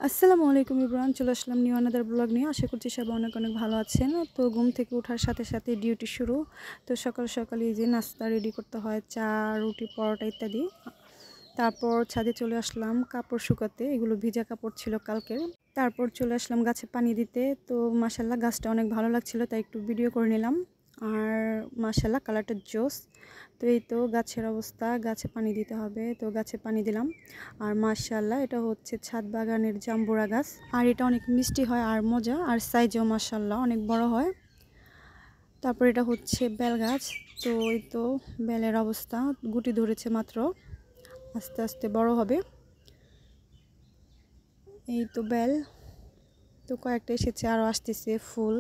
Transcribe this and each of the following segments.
আসসালামু আলাইকুম এভরিওয়ান, চলে আসলাম নিউ আনাদার ব্লগ নিয়ে। আশা করছি সবাই অনেক অনেক ভালো আছেন। তো ঘুম থেকে ওঠার সাথে সাথে ডিউটি শুরু। তো সকাল সকালে যে নাস্তা রেডি করতে হয়, চা, রুটি, পরোটা ইত্যাদি। তারপর ছাদে চলে আসলাম কাপড় শুকাতে, এগুলো ভিজা কাপড় ছিল কালকের। তারপর চলে আসলাম গাছে পানি দিতে। তো মাশাল্লাহ গাছটা অনেক ভালো লাগছিল, তাই একটু ভিডিও করে নিলাম। আর মাশাল্লাহ কালারটা জোস। তো এই তো গাছের অবস্থা, গাছে পানি দিতে হবে, তো গাছে পানি দিলাম। আর মাশাল্লাহ এটা হচ্ছে ছাদ বাগানের জাম্বুরা গাছ, আর এটা অনেক মিষ্টি হয় আর মজা, আর সাইজও মাশাল্লাহ অনেক বড় হয়। তারপর এটা হচ্ছে বেল গাছ। তো এই তো বেলের অবস্থা, গুটি ধরেছে মাত্র, আস্তে আস্তে বড় হবে। এই তো বেল, তো কয়েকটা এসেছে, আরও আসতেছে ফুল।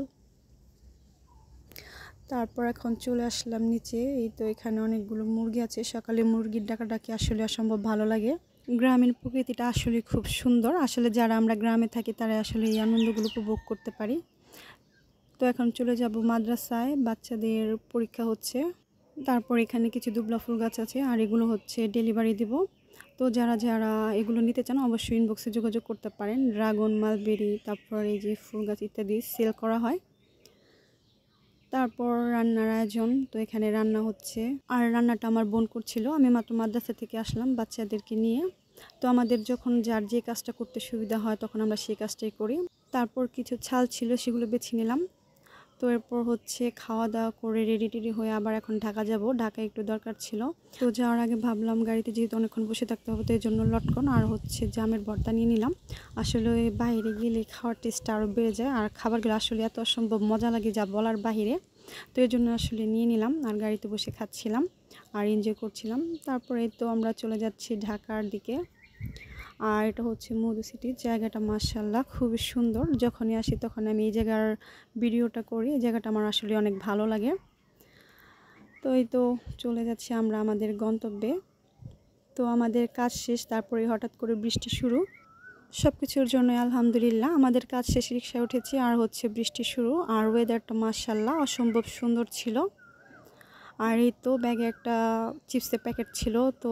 তারপর এখন চলে আসলাম নিচে। এই তো এখানে অনেকগুলো মুরগি আছে, সকালে মুরগির ডাকাডাকি আসলে অসম্ভব ভালো লাগে। গ্রামীণ প্রকৃতিটা আসলে খুব সুন্দর, আসলে যারা আমরা গ্রামে থাকি তারা আসলে এই আনন্দগুলো উপভোগ করতে পারি। তো এখন চলে যাব মাদ্রাসায়, বাচ্চাদের পরীক্ষা হচ্ছে। তারপর এখানে কিছু দুবলা ফুল গাছ আছে, আর এগুলো হচ্ছে ডেলিভারি দিব। তো যারা যারা এগুলো নিতে চান অবশ্যই ইনবক্সে যোগাযোগ করতে পারেন। ড্রাগন, মালবেরি, তারপর এই যে ফুল গাছ ইত্যাদি সেল করা হয়। তারপর রান্নার আয়োজন, তো এখানে রান্না হচ্ছে, আর রান্নাটা আমার বোন করছিল। আমি মাত্র মাদ্রাসা থেকে আসলাম বাচ্চাদেরকে নিয়ে। তো আমাদের যখন যার যে কাজটা করতে সুবিধা হয় তখন আমরা সেই কাজটাই করি। তারপর কিছু ছাল ছিল, সেগুলো বেছে নিলাম। তো এরপর হচ্ছে খাওয়া দাওয়া করে রেডি টেডি হয়ে আবার এখন ঢাকা যাব। ঢাকায় একটু দরকার ছিল, তো যাওয়ার আগে ভাবলাম গাড়িতে যেহেতু অনেকক্ষণ বসে থাকতে হবে, তো এই জন্য লটকন আর হচ্ছে জামের ভর্তা নিয়ে নিলাম। আসলে বাইরে গেলে খাওয়ার টেস্টটা আরও বেড়ে যায়, আর খাবারগুলো আসলে এত অসম্ভব মজা লাগে যা বলার বাহিরে। তো এই জন্য আসলে নিয়ে নিলাম, আর গাড়িতে বসে খাচ্ছিলাম আর এনজয় করছিলাম। তারপরে তো আমরা চলে যাচ্ছি ঢাকার দিকে। আর এটা হচ্ছে মধু সিটি, জায়গাটা মাশাআল্লাহ খুবই সুন্দর। যখনই আসি তখন আমি এই জায়গার ভিডিওটা করি, এই জায়গাটা আমার আসলে অনেক ভালো লাগে। তো এই তো চলে যাচ্ছি আমরা আমাদের গন্তব্যে। তো আমাদের কাজ শেষ, তারপরে হঠাৎ করে বৃষ্টি শুরু। সব কিছুর জন্য আলহামদুলিল্লাহ, আমাদের কাজ শেষ, রিক্সায় উঠেছি, আর হচ্ছে বৃষ্টি শুরু। আর ওয়েদারটা মাশাআল্লাহ অসম্ভব সুন্দর ছিল। আর এই তো ব্যাগে একটা চিপসের প্যাকেট ছিল, তো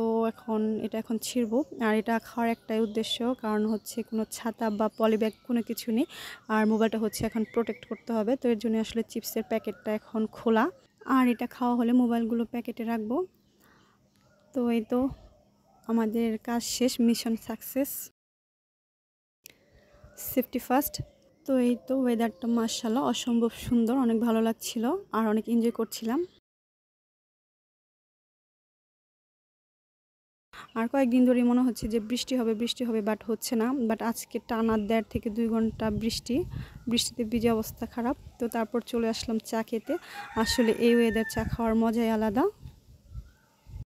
এখন ছিঁড়বো। আর এটা খাওয়ার একটাই উদ্দেশ্য, কারণ হচ্ছে কোনো ছাতা বা পলি ব্যাগ কোনো কিছু নেই, আর মোবাইলটা হচ্ছে এখন প্রোটেক্ট করতে হবে। তো এর জন্য আসলে চিপসের প্যাকেটটা এখন খোলা, আর এটা খাওয়া হলে মোবাইলগুলো প্যাকেটে রাখবো। তো এই তো আমাদের কাজ শেষ, মিশন সাকসেস, সেফটি ফার্স্ট। তো এই তো ওয়েদারটা মাশাআল্লাহ অসম্ভব সুন্দর, অনেক ভালো লাগছিল আর অনেক এনজয় করছিলাম। আর কয়েকদিন ধরেই মনে হচ্ছে যে বৃষ্টি হবে বৃষ্টি হবে, বাট হচ্ছে না। বাট আজকে টানা 1.5 থেকে 2 ঘন্টা বৃষ্টিতে ভিজে অবস্থা খারাপ। তো তারপর চলে আসলাম চা খেতে। আসলে এই ওয়েদার চা খাওয়ার মজাই আলাদা।